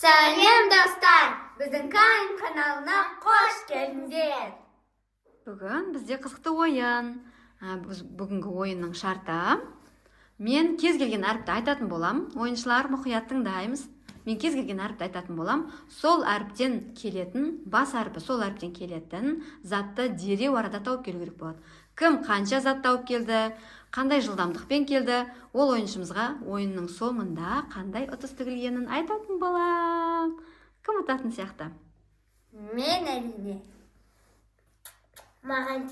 Сәлем достар, біздің Кайын каналына қош келдіңдер. Бүгін бізде қызықты ойын. Бүгінгі ойынның шарты. Мен кез келген әріпті айтатын болам. Ойыншылар мұқият тыңдаймыз. Мен кез келген әріпті айтатын болам. Сол әріптен келетін, бас әріпі сол әріптен келетін затты дереу арада тауып келу керек болады. Кім қанша зат тауып келді, қандай жылдамдықпен келді, ол ойыншымызға ойынның соңында қандай ұтыс тігілгенін айтатын болам. Кім ұтатын сияқты? Мен әрине. Маған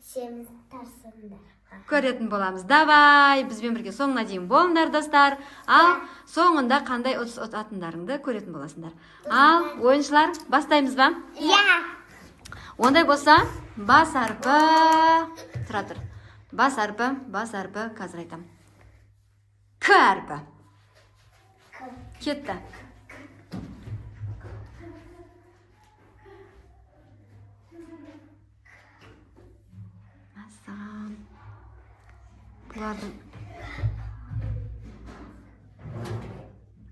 семіз тарсыңдар. Көретін боламыз. Давай, бізбен бірге соңына дейін болыңдар, достар. Ал соңында қандай ұтыс ұтатындарыңды көретін боласыңдар. Ал ойыншылар, бастаймыз ба? Иә. Ондай болса, бас әрпі, тұра тұр. Бас әрпі, қазір айтам. К әрпі. Кетті. Мәссаған. Бұлардың.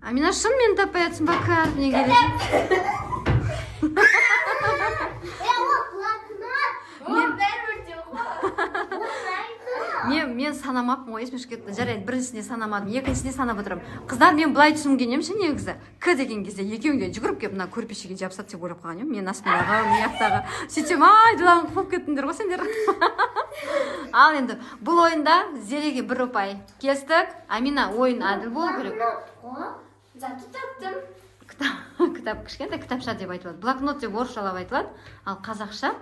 Амина, шынымен таппай жатсың ба, К әрпіне келесің? Мен санамаппын ғой, есіме кетті. Жарайды, біріншісіне санамадым, екіншісіне санап отырамын. Қыздар, мен былай түсінген емші негізі. К деген кезде екеуінде жүгіріп келіп, мына көрпешеге жабысады деп ойлап қалған ем. Мен астымдағы, мияқтағы. Сөйтсем, ай, жылағын қуып кеттіңдер ғой сендер. Ал енді, бұл ойында Зереге 1 ұпай. Кестік. Амина, ойын әділ болу керек. Заты таптым. Кітап, кішкентай кітапша деп айтылады. Блокнот деп орысшалап айтылады. Ал қазақша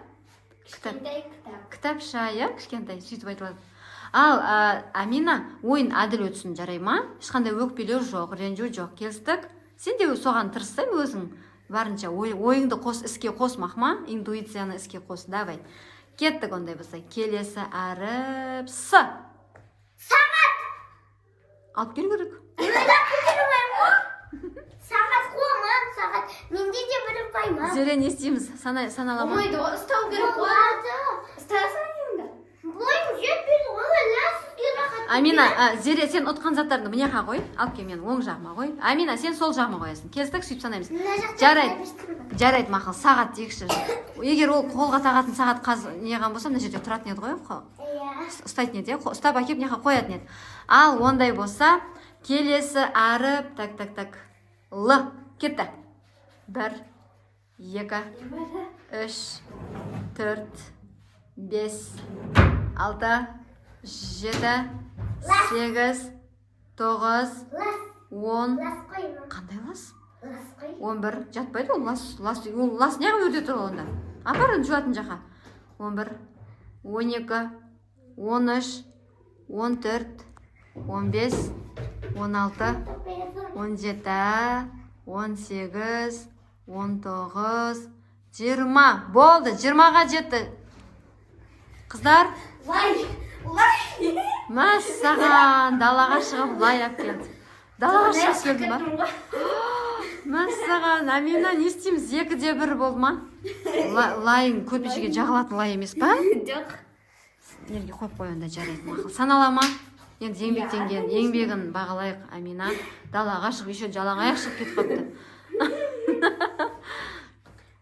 Кішкентай кітап. кітапша, иә, кішкентай сөйтіп айтылады. Ал Амина, ойын әділ өтсін, жарай ма? Ешқандай өкпелеу жоқ, ренжу жоқ. Келістік. Сен де соған тырыссаң өзің барынша ойыңды іске қосмақ ма? Интуицияны іске қос. Давай. Кеттік ондай болса. Келесі әріп С. Сағат. Алып келу керек. Сағат қоймам, сағат. Менде де 1 ұпай ма? Зере, не істейміз? Саналама. Ойды ұстау керек қой. Ұстасың енді. Бойым жетпейді ғой, ләсізге рахат. Амина, Зере, сен ұтқан заттарыңды мыняқа қой. Алып кел, мен оң жағыма қой. Амина, сен сол жағыма қоясың. Келістік, сөйтіп санаймыз. Жарайды, мақұл, сағат дейікші. Егер ол қолға тағатын сағат неған болса, мына жерде тұратын еді ғой. Ұстайтын еді, ұстап әкеп неға қоятын еді. Ал ондай болса, келесі әріп, так. Л. Кетті. 1, 2, 3, 4, 5, 6, 7, 8, 9, 10. Қандай лас? 11. Жатпайды ол лас. Ол лас неғып өте тұр онда? Апарын жуатын жақа. 11, 12, 13, 14, 15, 16, 17, 18, 19, 20. Болды, 20-ға жетті. Қыздар? Лай. Мәссаған, далаға шығып лай ап келді. Далаға шығып келді ба? Мәссаған, Амина, не істейміз? 2-де 1 болды ма? Лайың көрпешеге жағылатын лай емес па? Жоқ. Елге қойып қойғанда жарайды, мақыл. Саналама. Енді еңбектенген, еңбегін бағалайық, Амина. Далаға шығып, еще жалаңаяқ шығып кетіп қапты.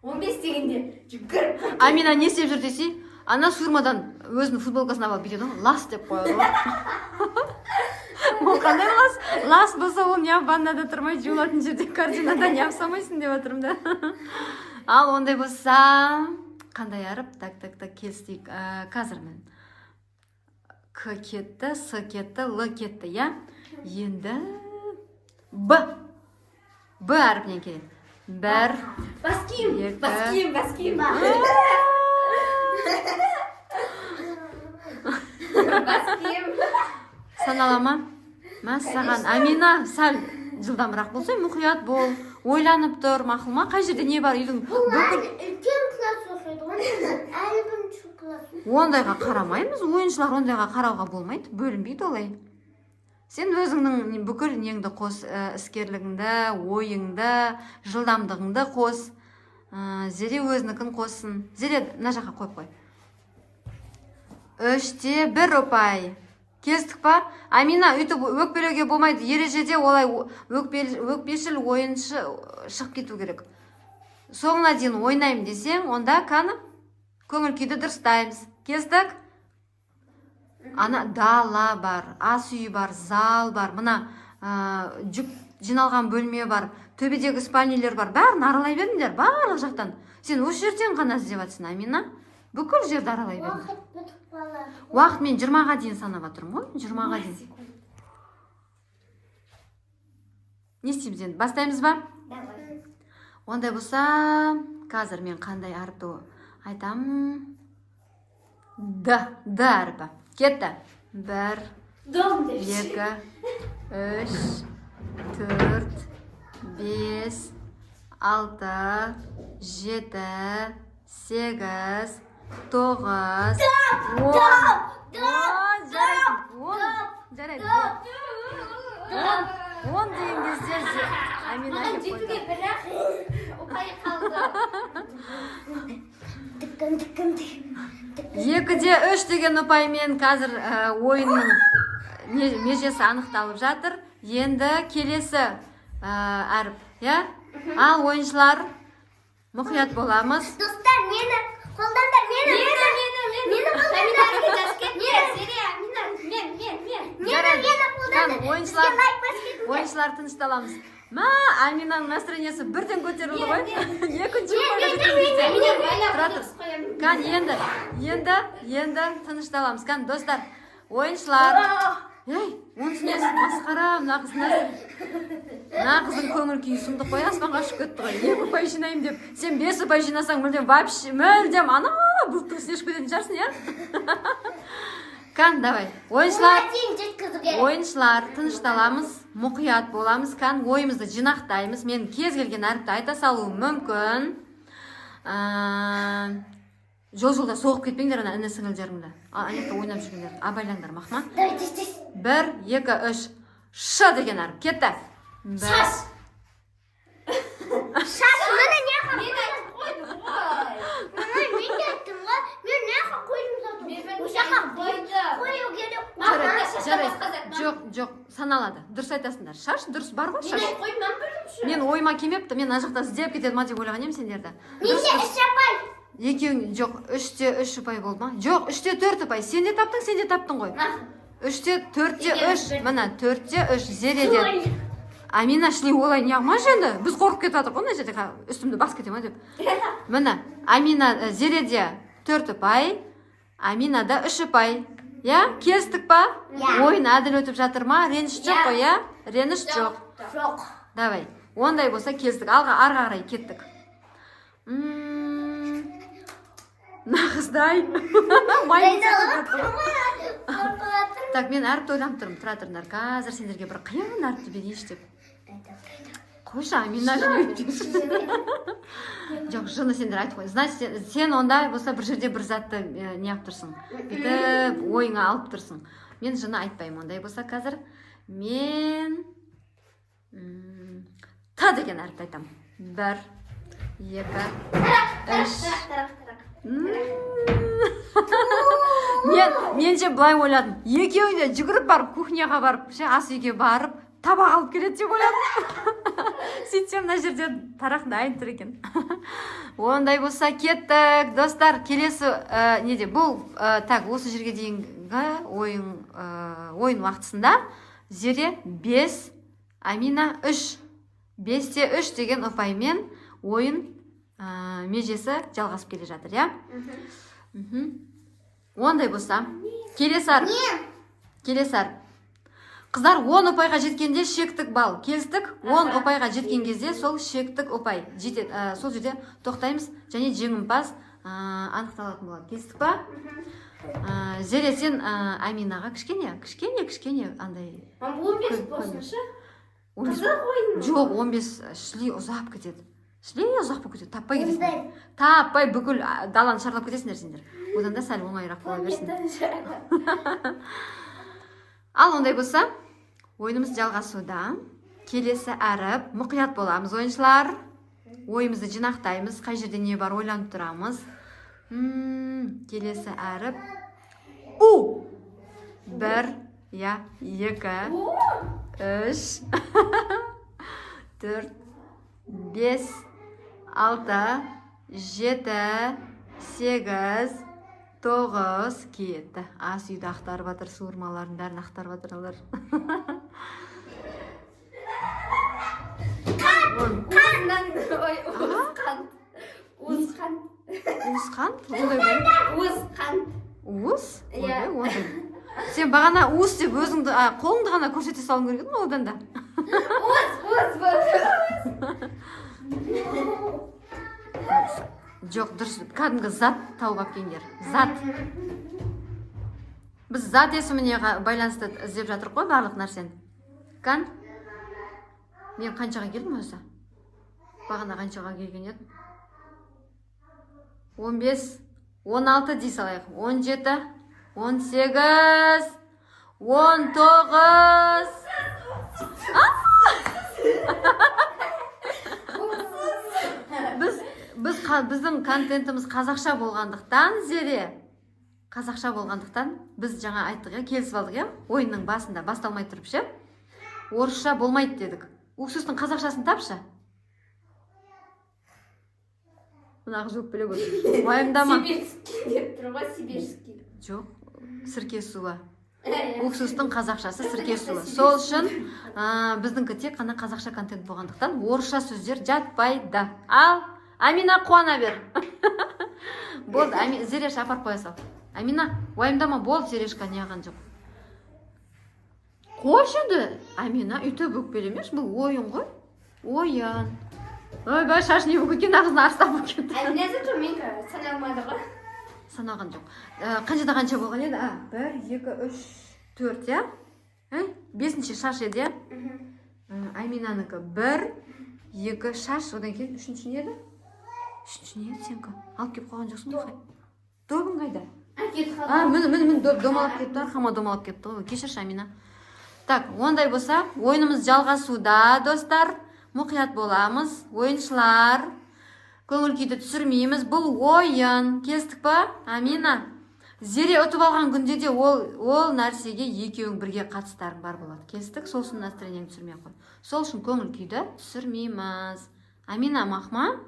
15 дегенде жүгір. Амина не істеп жүр десе, ана суырмадан өзінің футболкасын алып бүйтеді ғой, лас деп қояды ғой. Ол қандай лас? Лас болса ол не ваннада тұрмай, жуылатын жерде кардинада не самайсың деп отырмын да. Ал ондай болса, қандай әріп? Так, келістейік. Қазір мен. К кетті, С кетті, Л кетті, я? Енді Б. Б әріпінен келеді. 1, Баскиім. Саналама. Мәссаған, Амина, сәл жылдамырақ болса, мұқият бол. Ойланып тұр, мақұл ма? Қай жерде не бар үйдің? Үлкен класс оқиды ғой, әлі 1-ші класс. Ондайға қарамаймыз, ойыншылар ондайға қарауға болмайды, бөлінбейді олай. Сен өзіңнің бүкіл неңді қос, іскерлігіңді, ойыңды, жылдамдығыңды қос. Зере өзінікін қосын. Зере, мына жаққа қойып қой. 3-те 1 ұпай. Келістік па? Амина, үйтіп өкпелеуге болмайды. Ережеде олай өкпешіл ойыншы шығып кету керек. Соңына дейін ойнаймын десең, онда қаны көңіл күйді дұрыстаймыз. Келістік? Ана дала бар, ас үйі бар, зал бар, мына жүк жиналған бөлме бар, төбедегі спальнилер бар. Бәрін аралай беріңдер, барлық жақтан. Сен осы жерден ғана іздеп жатсың, Амина. Бүкіл жерді аралай беріңдер. Уақыт мен 20-ға дейін санап жатырмын ғой, 20-ға дейін. Не істейміз енді? Бастаймыз ба? Ондай болса, қазір мен қандай әріпті айтамын? Д әріпі. Кетті. 1, 2, 3, 4, 5, 6, 7, 8, 9, 10. Жарайды. 10 деген кезде Амина деп қойды. Екіде 3 деген ұпаймен қазір ойынның межесі анықталып жатыр. Енді келесі әріп, я? Ал ойыншылар мұқият боламыз. Достар, мені қолдандар, мені ойыншылар тынышталамыз. Ма, Аминаның настроениесі бірден көтерілді ғой. Екінші ұпайға жеткенімізде. Кән, енді тынышталамыз. Кән, достар, ойыншылар. Ей, онысы несі масқара, мына қыздың көңіл күйі сұмдық қой, аспанға ұшып кетті ғой. 2 ұпай жинаймын деп, сен 5 ұпай жинасаң мүлдем ана бұлттың үстіне ұшып кететін шығарсың, я? Кән, давай. Ойыншылар, тынышталамыз, мұқият боламыз. Кән, ойымызды жинақтаймыз. Мен кез келген әріпті айта салуым мүмкін. Жол-жолда соғып кетпеңдер ана іні сіңілдеріңді. Анекта ойнап жүргендер. Абайлаңдар, мақма. 1, 2, 3. Ш деген әріп. Кетті. Шаш. Шаш, мені не қойдым ғой. Мен айттым ғой. Мен не қойдым жоқ, саналады. Дұрыс айтасыңдар. Шаш, дұрыс бар ғой, шаш. Мен ойыма келмепті, мен ана жақта іздеп кетеді ма деп ойлаған едім сендерді. Менде 3 ұпай. Екеуің жоқ, 3-те 3 ұпай болды ма? Жоқ, 3-те 4 ұпай. Сен де таптың ғой. 3-те 4-те 3. Мына 4-те 3 зереде. Амина шли олай неғма жөнді. Біз қорқып кетіп жатыр ғой, жерде үстімді бас кете ма деп. Мына Амина зереде 4 ұпай, Аминада 3 ұпай. Я, келістік па? Ойын әділ өтіп жатыр ма? Реніш жоқ қой, я? Реніш жоқ. Жоқ. Давай. Ондай болса келістік. Алға қарай кеттік. Нағыздай. Так, мен әріпті ойланып тұрмын. Тұра тұрыңдар. Қазір сендерге бір қиын әріпті берейінші деп. Қойшы, Амина жоқ, жыны сендер айтып қой. Значит, сен онда болса бір жерде бір затты не алып тұрсың. Бүйтіп ойыңа алып тұрсың. Мен жыны айтпаймын. Ондай болса қазір мен Т деген әріпті айтамын. 1, 2, 3. Менше былай ойладым. Екеуі де жүгіріп барып, кухняға барып, ас үйге барып, табақ алып келеді деп ойладым. Сөйтсем мына жерде тарақ дайын тұр екен. Ондай болса кеттік. Достар, келесі неде бұл так осы жерге дейінгі ойын уақытысында Зере 5, Амина 3. 5-те 3 деген ұпаймен ойын межесі жалғасып келе жатыр, я? Ондай болса, келесар. Қыздар 10 ұпайға жеткенде шектік бал. Келістік, 10 ұпайға жеткен кезде сол шектік ұпай жетеді. Сол жерде тоқтаймыз және жеңімпаз анықталатын болады. Келістік па? Зере, сен Аминаға кішкене андай. 15 болсыншы. Жоқ, 15 шли ұзап кетеді. Таппай кетесіңдер. Таппай бүкіл даланы шарлап кетесіңдер сендер. Одан да сәл оңайырақ бола берсін. Ал ондай болса, ойынымыз жалғасуда. Келесі әріп, мұқият боламыз ойыншылар. Ойымызды жинақтаймыз, қай жерде не бар ойланып тұрамыз. Келесі әріп. У. 1, иә 2 3 4 5 6 7 8 9 кетті. Ас үйді ақтарып жатыр, суырмалардың бәрін ақтарып жатыр олар. Уыз қант? Уыз? Сен бағана уыз деп өзіңді, қолыңды ғана көрсете салың керек еді ме одан да? Жоқ, дұрыс, кәдімгі зат тауып алып келіңдер. Зат. Біз зат есіміне байланысты іздеп жатырық қой барлық нәрсені. Кән? Мен қаншаға келдім өзі? Бағана қаншаға келген едім? 15, 16 дей салайық. 17, 18, 19. Біздің контентіміз қазақша болғандықтан, қазақша болғандықтан, біз жаңа айттық, келісіп алдық, ойынның басында басталмай тұрып ше, орысша болмайды дедік. Уксустың қазақшасын тапшы. Мұнағы жоқ біле көрді. Уайымдама. Сибирский деп тұр ғой, сибирский. Жоқ, сірке суы. Уксустың қазақшасы сірке суы. Сол үшін біздіңкі тек қана қазақша контент болғандықтан орысша сөздер жатпайды. Ал, Амина қуана бер. Болды, Зереш апарып қоя сал. Амина, уайымдама, болды, Зерешка неғаған жоқ. Қойшыды, Амина, үйті бүкпелемеш, бұл ойын ғой. Ойын. Ойбай, шаш не бүккен, ағызын арыстап бүккен. Амина зато менкі саналмады ғой. Саналған жоқ. Қаншада қанша болған еді? 1, 2, 3, 4, я? 5-ші шаш еді, я? Аминаныкі 1, 2 шаш, одан кейін 3-ші не еді? 3-ші не еді сенкі? Алып кеп қойған жоқсың ғой? Добың қайда? Мін, домалап кепті, арқама домалап кепті ғой. Кешірші, Амина. Так, ондай болса, ойынымыз жалғасуда, достар. Мұқият боламыз, ойыншылар. Көңіл күйді түсірмейміз. Бұл ойын. Келістік па? Амина. Зере ұтып алған күнде де ол нәрсеге екеуің бірге қатыстарың бар болады. Келістік? Сол үшін настроениеңді түсірмей қой. Сол үшін көңіл күйді түсірмейміз. Амина, мақма?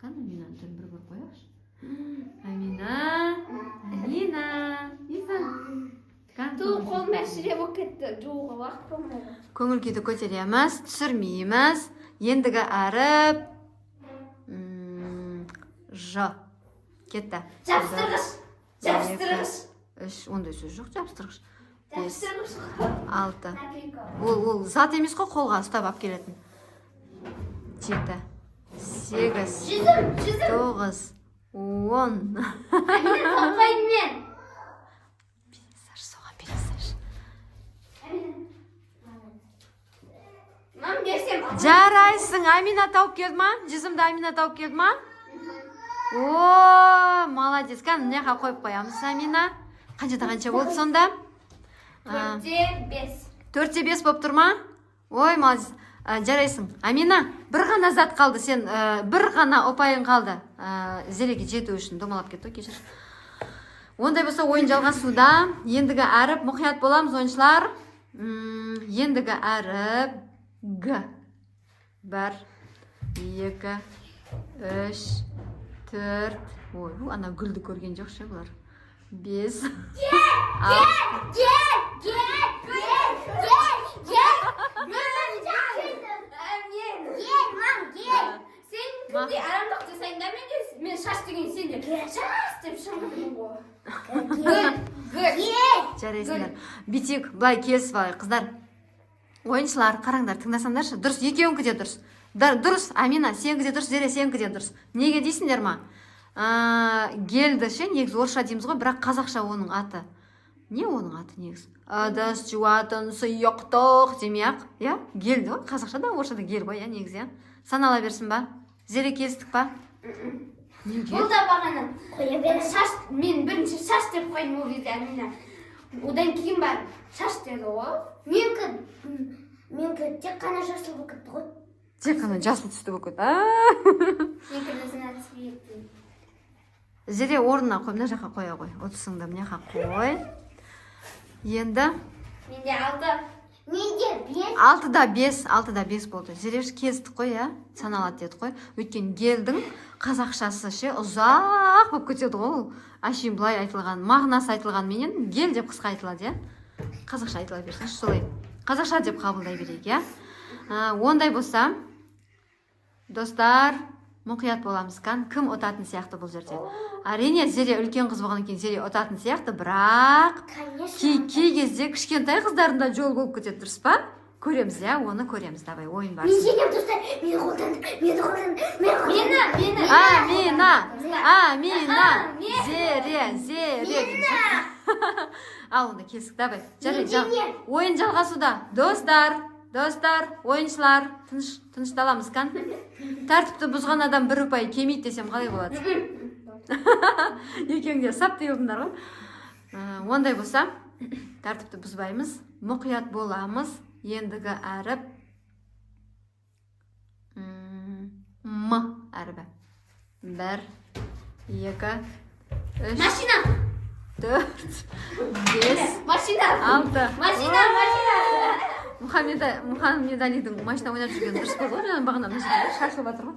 Қан Амина, түрін бір көріп қояқшы. Амина. Тұл қолым әшіре болып кетті, жуға уақыт болмайды. Көңіл күйді көтереміз, түсірмейміз. Ендігі әріп Ж. Кетті. Жабыстырғыш. 3, ондай сөз жоқ, жабыстырғыш. 5, Жабыстырғыш. 6. Ол зат емес қой, қолға ұстап алып келетін. 7, 8, 9, 10. Амина тауқайын мен. Соған бересаш. Мам берсем. Жарайсың, Амина тауып келді ма? Жүзімді Амина тауып келді ма? О, молодец. Қан, неға қойып қоямыз, Амина? Қаншада қанша болды сонда? 4-5. 4-5 болып тұр ма? Ой, молодец. Жарайсың. Амина, бір ғана зат қалды, сен бір ғана ұпайың қалды. Зереге жету үшін домалап кетті, кешір. Ондай болса ойын жалғасуда. Ендігі әріп мұқият боламыз, ойыншылар. Ендігі әріп Г. 1, 2, 3, 4. Ой, ана гүлді көрген жоқ ше бұлар. 5, 6. Сен күнде арамдық жасайын да мен шаш деген сен де шаш деп шыңғырдың ғой. Жарайсыңдар. Битек, былай келісіп алайық, қыздар. Ойыншылар, қараңдар, тыңдасаңдаршы. Дұрыс, екеуіңкі де дұрыс. Дұрыс, Амина, сенкі де дұрыс, Зере, сенкі де дұрыс. Неге дейсіңдер ма? Гелді ше, негіз орысша дейміз ғой, бірақ қазақша оның аты. Не оның аты негіз? Адас жуатын сұйықтық демей-ақ, я? Гелді ғой, қазақша да, орысша да гел ғой, я, негіз, я? Санала берсін ба? Зере келістік па? Неге? Бұл да бағана қоя бері шаш, мен бірінші шаш деп қойдым ол кезде, Амина. Одан кейін бар, шаш деді ғой. Менкі тек қана жасыл болып кетті ғой. Тек қана жасыл түсті болып кетті. Менкі назына цветі. Зере орнына қой, мына жаққа қоя қой. Отысыңда мына жаққа қой. Енді Менде 6. Менде 5. 6-да 5 болды. Зереш келістік қой, иә? Саналады деді қой. Өйткені гелдің қазақшасы ше ұзақ болып кетеді ғой ол. Әшейін былай айтылған, мағынасы айтылған менен гел деп қысқа айтылады, иә? Қазақша айтыла берсінші, солай. Қазақша деп қабылдай берейік, иә? Ондай болса, достар, мұқият боламыз кән. Кім ұтатын сияқты бұл жерде? Әрине, Зере үлкен қыз болғаннан кейін Зере ұтатын сияқты, бірақ кей кезде кішкентай қыздарында жол болып кетеді, дұрыс па? Көреміз, иә? Оны көреміз, давай, ойын бар. Мен жеңем, достар. Мені қолдандым. Амина. Зере. Ал, онда келсік, давай. Ойын жалғасуда. Достар, ойыншылар, тынышталамыз кән. Тәртіпті бұзған адам 1 ұпай кемейді десем қалай болады? Екеуіңде сап дейілдіңдер ғой. Ондай болса, тәртіпті бұзбаймыз, мұқият боламыз. Ендігі әріп М әрібі. 1, 2, 3, Машина. 4, 5, Машина. 6. Мұхаммед Алидің машина ойнап жүрген дұрыс болды ғой, жаңа бағана шашылып жатыр ғой.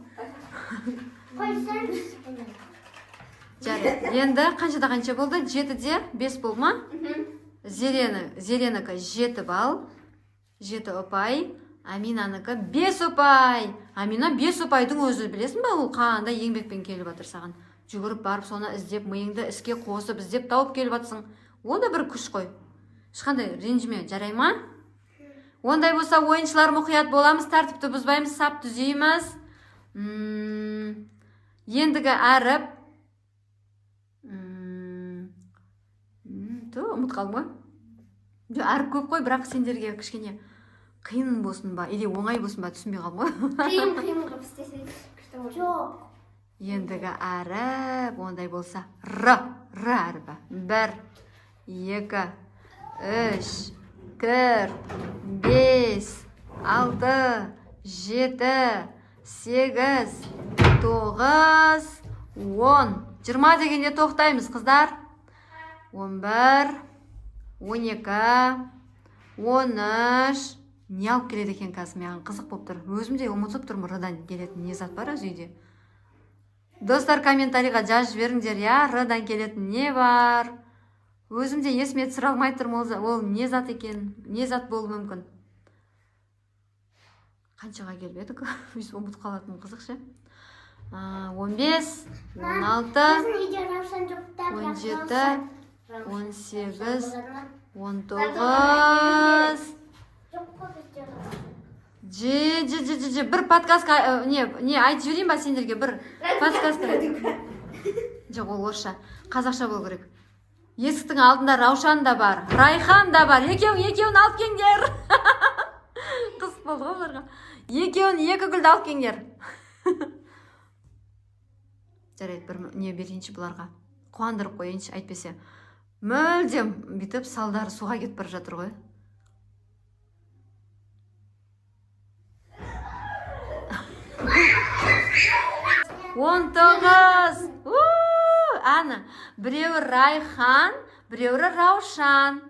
Жарайды. Енді қанша болды? 7-де 5 бол ма? Зеренікі 7 балл, 7 ұпай, Аминаныкі 5 ұпай. Амина 5 ұпайдың өзі білесің ба? Ол қандай еңбекпен келіп жатыр саған. Жүгіріп барып, соны іздеп, миыңды іске қосып, іздеп тауып келіп жатсың. Ол да бір күш қой. Ешқандай ренжіме, жарай ма? Ондай болса, ойыншылар мұқият боламыз, тәртіпті бұзбаймыз, сап түзейміз. Ендігі әріп. Ұмыт қалдым ғой. Әріп көп қой, бірақ сендерге кішкене қиын болсын ба, или оңай болсын ба, түсінбей қалдым ғой. Қиын қылып істесеңіз. Жоқ. Ендігі әріп, ондай болса, Р әріпі. 1, 2, 3, 4, 5, 6, 7, 8, 9, 10. 20 дегенде тоқтаймыз, қыздар. 11, 12, 13. Не алып келеді екен қазір, маған қызық болып тұр. Өзім де ұмытып тұрмын, Рдан келетін не зат бар өзі үйде. Достар, комментарийға жазып жіберіңдер, я, Рдан келетін не бар? Өзім де есіме түсіре алмай тұрмын, ол не зат екен, не зат болуы мүмкін. Қаншаға келіп едік? Өйсіп ұмытып қалатын қызық ше. 15, 16, 17, 18, 19. Бір подкастқа, не айтып жіберейін ба сендерге, бір подкастқа. Жоқ, ол орысша, қазақша болу керек. Есіктің алдында Раушан да бар, Райхан да бар. Екеуін алып кеңдер. Қыз болды ғой оларға. Екеуін 2 гүлді алып кеңдер. Жарайды, бір не берейінші бұларға. Қуандырып қойыншы, әйтпесе. Мүлдем бүйтіп салдары суға кетіп бара жатыр ғой. Он 9. Ана, біреуі Райхан, біреуі Раушан.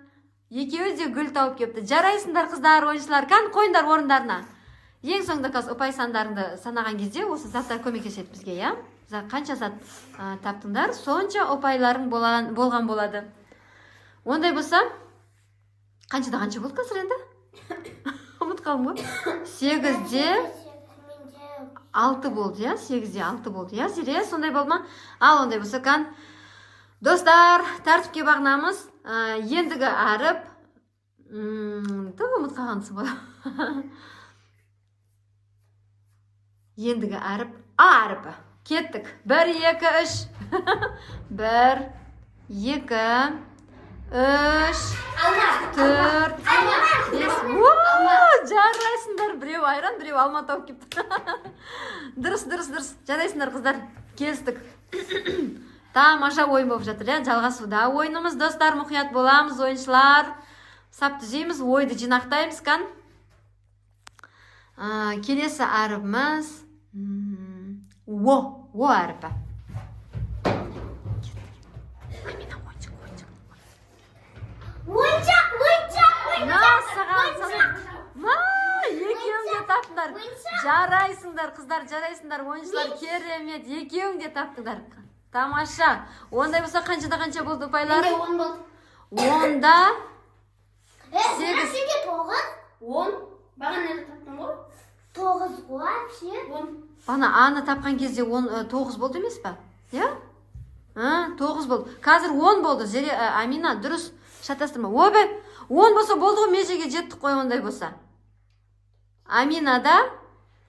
Екеуі де гүл тауып кепті. Жарайсыңдар қыздар, ойыншылар, кән қойындар орындарына. Ең соңында қыз ұпай сандарыңды санаған кезде осы заттар көмектеседі бізге, я? Қанша зат таптыңдар, сонша ұпайларың болған болады. Ондай болса, қаншада қанша болды қазір енді? Ұмыт қалым ғой. 8-де 6 болды, я? 8-де 6 болды, я? Зере, сондай болды ма? Ал, ондай болса, кән. Достар, тәртіпке бағынамыз. Ендігі әріп. Ұмыт қалғансың ғой. Ендігі әріп. А әріпі. Кеттік. 1, 2, 3. 1, 2, 3, 4, 5. Жарайсыңдар. Біреу айран, біреу алма тауып кепті. Дұрыс. Жарайсыңдар, қыздар. Келістік. Тамаша ойын болып жатыр, жалғасуда ойынымыз. Достар, мұқият боламыз, ойыншылар. Сап түзейміз, ойды жинақтаймыз, кән. Келесі әріпіміз О әріпі. Амина, ойыншық. Ойыншық. ойыншылар жарайсыңдар, қыздар жарайсыңдар, ойыншылар керемет, екеуің де таптыңдар. Тамаша. Ондай болса қаншада қанша болды ұпайлар? Менде 10 болды. 10-да 8. Сенде 9? 10. Бағана не таптың ғой? 9 ғой вообще. 10. Бана аны тапқан кезде 9 болды емес па? Я? 9 болды. Қазір 10 болды. Амина, дұрыс шатастырма. Обе, 10 болса болды ғой, межеге жеттік қой ондай болса. Аминада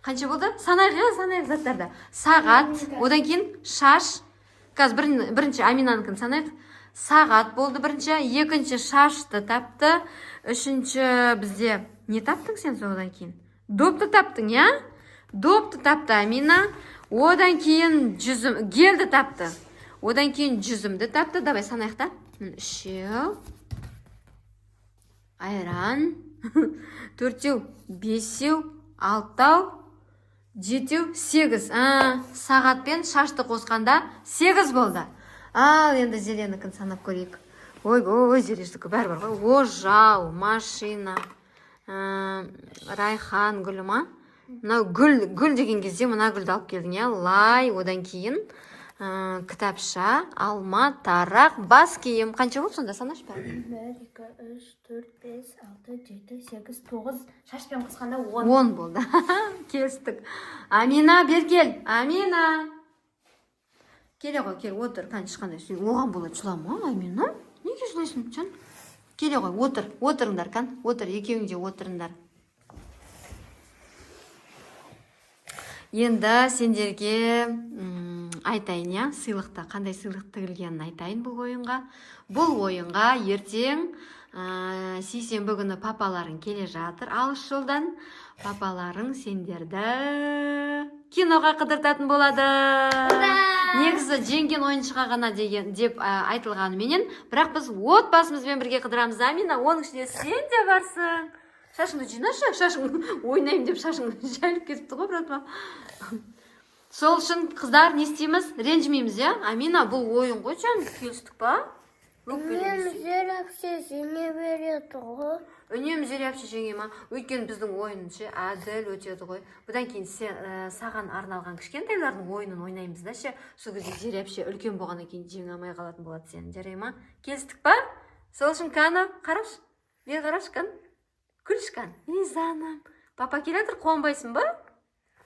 қанша болды? Санайық заттарды. Сағат, одан кейін шаш. Қазір бірінші Аминаныкін санайық. Сағат болды бірінші, екінші шашты тапты, үшінші бізде не таптың сен содан кейін? Допты таптың, я? Допты тапты Амина. Одан кейін гелді тапты. Одан кейін жүзімді тапты. Давай санайық та. 3, айран, 4, 5, 6, 7, 8. Сағат пен шашты қосқанда 8 болды. Ал енді зеленікін санап көрейік. Ой, зеленікі бәрі бар ғой. Ожау, машина, райхан гүлі ма? Гүл деген кезде мына гүлді алып келдің, я? Лай, одан кейін кітапша, алма, тарақ, бас киім. Қанша болды сонда санаш па? 1, 2, 3, 4, 5, 6, 7, 8, 9. Шашпен қосқанда 10. 10 болды. Келістік. Амина, бер кел. Амина. Келе ғой, кел, отыр. Кән ешқандай сүй. Оған болады жылама, Амина. Неге жылайсың, жан? Келе ғой, отыр. Отырыңдар, кән. Отыр, екеуің де отырыңдар. Енді сендерге айтайын, я? Сыйлықта қандай сыйлық тігілгенін айтайын бұл ойынға. Бұл ойынға ертең сейсенбі күні папаларың келе жатыр. Алыс жолдан папаларың сендерді киноға қыдыртатын болады. Негізі жеңген ойыншыға ғана деп айтылғанменен, бірақ біз отбасымызбен бірге қыдырамыз. Амина, оның ішінде сен де барсың. Шашыңды жинашы, шашың ойнайым деп шашың жайылып кетіпті ғой, братма. Сол үшін қыздар не істейміз? Ренжімейміз, я? Амина, бұл ойын ғой, жан, келістік па? Үнем жер әпше жеңе береді ғой. Үнем жер әпше жеңе ма? Өйткені біздің ойыншы әділ өтеді ғой. Бұдан кейін саған арналған кішкентайлардың ойынын ойнаймыз да ше. Сол кезде жер әпше үлкен болғаннан кейін жеңе алмай қалатын болады сен. Жарай ма? Келістік па? Сол үшін кәні қараш. Бер қараш кән. Күлшкан. Низаным. Папа келетір, қуанбайсың ба?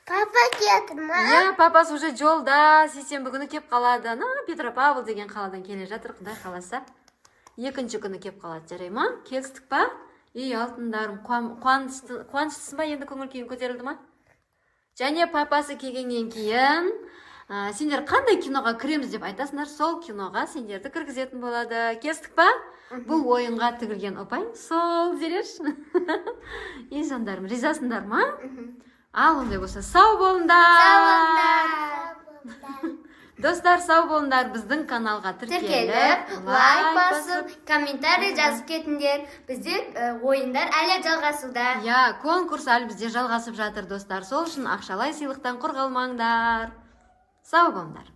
Папа кетір ма? Я, папасы уже жолда, сейсенбі күні кеп қалады. Петропавл деген қаладан келе жатыр, құдай қаласа. Екінші күні кеп қалады, жарай ма? Келістік па? Алтындарым, қуаныштысың ба? Енді көңіл күйің көтерілді ма? Және папасы келгеннен кейін сендер қандай киноға кіреміз деп айтасыңдар, сол киноға сендерді кіргізетін болады. Келістік па? Бұл ойынға тігілген ұпай сол зереш. Жандарым, ризасыңдар ма? Ал ондай болса, сау болыңдар. Достар, сау болыңдар. Біздің каналға тіркеліп, лайк басып, комментарий жазып кетіңдер. Бізде ойындар әлі жалғасуда. Я, конкурс әлі бізде жалғасып жатыр, достар. Сол үшін ақшалай сыйлықтан құр қалмаңдар. Сау болыңдар.